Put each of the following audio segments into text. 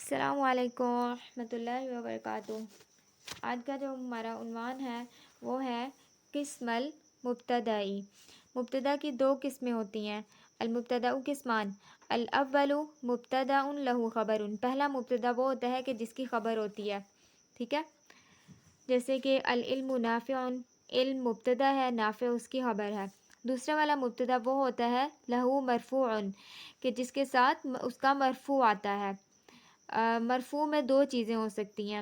السلام علیکم ورحمۃ اللہ وبرکاتہ۔ آج کا جو ہمارا عنوان ہے وہ ہے قسم المبتدائی۔ مبتدا کی دو قسمیں ہوتی ہیں۔ المبتدا قسمان، الاول مبتدا لہ خبر۔ پہلا مبتدا وہ ہوتا ہے کہ جس کی خبر ہوتی ہے، ٹھیک ہے، جیسے کہ العلم نافع، علم مبتدا ہے، نافع اس کی خبر ہے۔ دوسرا والا مبتدا وہ ہوتا ہے لہو مرفوع، کہ جس کے ساتھ اس کا مرفوع آتا ہے۔ مرفوع میں دو چیزیں ہو سکتی ہیں،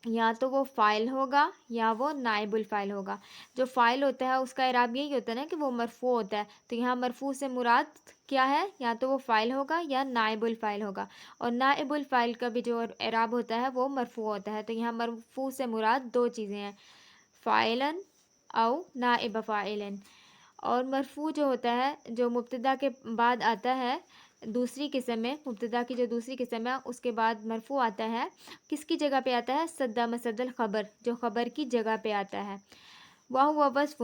یا تو وہ فاعل ہوگا یا وہ نائب الفاعل ہوگا۔ جو فاعل ہوتا ہے اس کا اعراب یہی ہوتا ہے نا کہ وہ مرفوع ہوتا ہے، تو یہاں مرفوع سے مراد کیا ہے؟ یا تو وہ فاعل ہوگا یا نائب الفاعل ہوگا، اور نائب الفاعل کا بھی جو اعراب ہوتا ہے وہ مرفوع ہوتا ہے۔ تو یہاں مرفوع سے مراد دو چیزیں ہیں، فاعلا او نائب فاعلا۔ اور مرفوع جو ہوتا ہے، جو مبتدا کے بعد آتا ہے، دوسری قسم میں مبتدا کی جو دوسری قسم ہے اس کے بعد مرفوع آتا ہے، کس کی جگہ پہ آتا ہے؟ صد مسد الخبر، جو خبر کی جگہ پہ آتا ہے۔ وَهُوَ وصف۔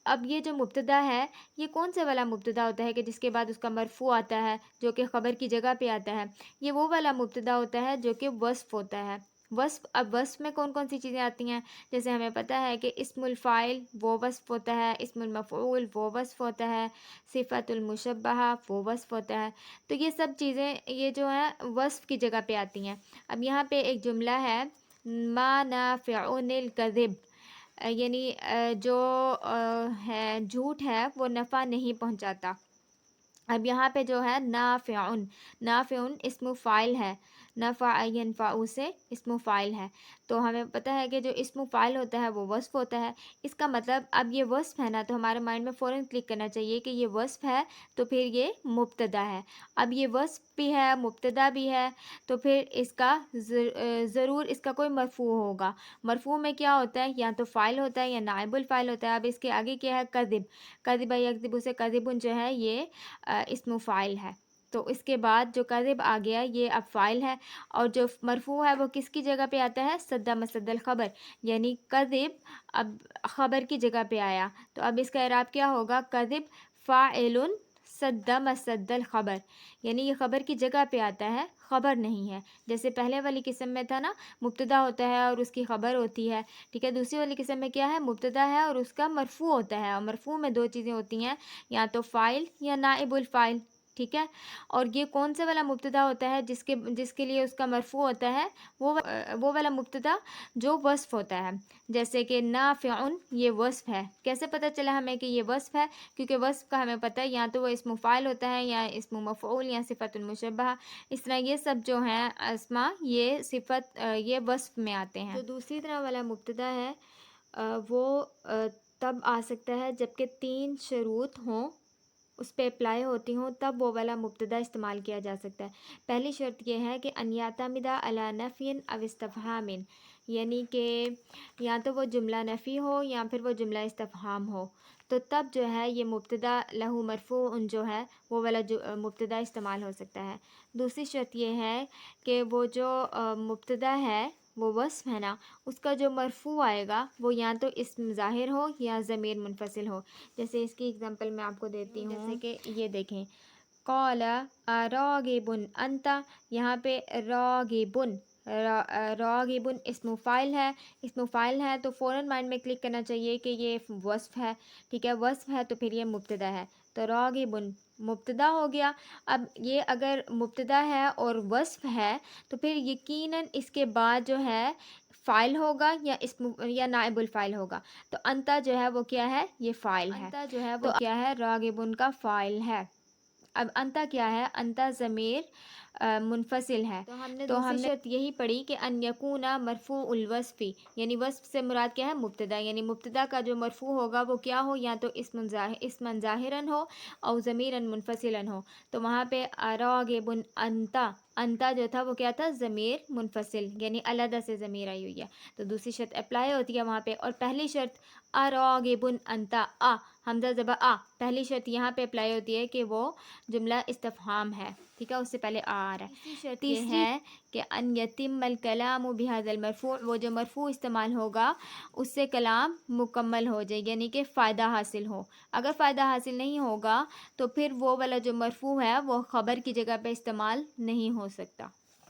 اب یہ جو مبتدا ہے یہ کون سے والا مبتدا ہوتا ہے کہ جس کے بعد اس کا مرفوع آتا ہے، جو کہ خبر کی جگہ پہ آتا ہے؟ یہ وہ والا مبتدا ہوتا ہے جو کہ وصف ہوتا ہے۔ وصف، اب وصف میں کون کون سی چیزیں آتی ہیں؟ جیسے ہمیں پتہ ہے کہ اسم الفاعل وہ وصف ہوتا ہے، اسم المفعول وہ وصف ہوتا ہے، صفت المشبہہ وہ وصف ہوتا ہے۔ تو یہ سب چیزیں یہ جو ہیں وصف کی جگہ پہ آتی ہیں۔ اب یہاں پہ ایک جملہ ہے ما نافع الکذب، یعنی جو ہے جھوٹ ہے وہ نفع نہیں پہنچاتا۔ اب یہاں پہ جو ہے نافع، نافع اسم فاعل ہے، نفع ینفع سے اسم فاعل ہے، تو ہمیں پتہ ہے کہ جو اسم فاعل ہوتا ہے وہ وصف ہوتا ہے۔ اس کا مطلب اب یہ وصف ہے نا، تو ہمارے مائنڈ میں فوراً کلک کرنا چاہیے کہ یہ وصف ہے تو پھر یہ مبتدا ہے۔ اب یہ وصف بھی ہے، مبتدا بھی ہے، تو پھر اس کا ضرور اس کا کوئی مرفوع ہوگا۔ مرفوع میں کیا ہوتا ہے؟ یا تو فاعل ہوتا ہے یا نائب الفاعل ہوتا ہے۔ اب اس کے آگے کیا ہے؟ کذب، کذب یکذب سے کذب جو ہے یہ اسم فاعل ہے، تو اس کے بعد جو کذب آ گیا یہ اب فاعل ہے، اور جو مرفوع ہے وہ کس کی جگہ پہ آتا ہے؟ صد مسد الخبر، یعنی کذب اب خبر کی جگہ پہ آیا، تو اب اس کا اعراب کیا ہوگا؟ کذب فاعل صد مسد الخبر، یعنی یہ خبر کی جگہ پہ آتا ہے، خبر نہیں ہے۔ جیسے پہلے والی قسم میں تھا نا، مبتدا ہوتا ہے اور اس کی خبر ہوتی ہے، ٹھیک ہے۔ دوسری والی قسم میں کیا ہے؟ مبتدا ہے اور اس کا مرفوع ہوتا ہے، اور مرفوع میں دو چیزیں ہوتی ہیں، یا تو فاعل یا نائب الفاعل، ٹھیک ہے۔ اور یہ کون سے والا مبتدا ہوتا ہے جس کے لیے اس کا مرفوع ہوتا ہے؟ وہ والا مبتدا جو وصف ہوتا ہے، جیسے کہ نافع یہ وصف ہے۔ کیسے پتہ چلا ہمیں کہ یہ وصف ہے؟ کیونکہ وصف کا ہمیں پتہ ہے یا تو وہ اسم فاعل ہوتا ہے یا اسم مفعول یا صفت المشبہہ، اس طرح یہ سب جو ہیں اسما یہ صفت یہ وصف میں آتے ہیں۔ جو دوسری طرح والا مبتدا ہے وہ تب آ سکتا ہے جب کہ تین شروط ہوں، اس پہ اپلائی ہوتی ہوں، تب وہ والا مبتدا استعمال کیا جا سکتا ہے۔ پہلی شرط یہ ہے کہ ان یعتمد علی نفی او استفہام، یعنی کہ یا تو وہ جملہ نفی ہو یا پھر وہ جملہ استفہام ہو، تو تب جو ہے یہ مبتدا لہو مرفوع جو ہے وہ والا جو مبتدا استعمال ہو سکتا ہے۔ دوسری شرط یہ ہے کہ وہ جو مبتدا ہے وہ وصف ہے نا، اس کا جو مرفوع آئے گا وہ یا تو اسم ظاہر ہو یا ضمیر منفصل ہو۔ جیسے اس کی اگزامپل میں آپ کو دیتی ہوں، جیسے کہ یہ دیکھیں قال اراغب انت، یہاں پہ راغب، راغب اسم فاعل ہے، اسم فاعل ہے تو فوراً مائنڈ میں کلک کرنا چاہیے کہ یہ وصف ہے، ٹھیک ہے، وصف ہے تو پھر یہ مبتدا ہے، تو راغب مبتدا ہو گیا۔ اب یہ اگر مبتدا ہے اور وصف ہے تو پھر یقیناً اس کے بعد جو ہے فاعل ہوگا یا اسم یا نائب الفاعل ہوگا، تو انتا جو ہے وہ کیا ہے؟ یہ فاعل ہے، انتا جو ہے وہ کیا ہے؟ راغبن کا فاعل ہے۔ اب انتا کیا ہے؟ انتا ضمیر منفصل ہے، تو ہم نے دوسری شرط یہی پڑھی کہ ان یکون مرفوع الوصفی، یعنی وصف سے مراد کیا ہے؟ مبتدا، یعنی مبتدا کا جو مرفوع ہوگا وہ کیا ہو؟ یا تو اسم ظاہرا ہو او ضمیرا منفصلا ہو، تو وہاں پہ راغب انتا، انتا جو تھا وہ کیا تھا؟ ضمیر منفصل، یعنی علیحدہ سے ضمیر آئی ہوئی ہے، تو دوسری شرط اپلائی ہوتی ہے وہاں پہ۔ اور پہلی شرط اراغب انتا، حمزہ زبر پہلی شرط یہاں پہ اپلائی ہوتی ہے کہ وہ جملہ استفہام ہے، ٹھیک ہے، اس سے پہلے آ رہا ہے۔ تیسری شرط یہ ہے کہ ان یتم الکلام بہذا المرفوع، وہ جو مرفوع استعمال ہوگا اس سے کلام مکمل ہو جائے، یعنی کہ فائدہ حاصل ہو۔ اگر فائدہ حاصل نہیں ہوگا تو پھر وہ والا جو مرفوع ہے وہ خبر کی جگہ پہ استعمال نہیں ہو سکتا۔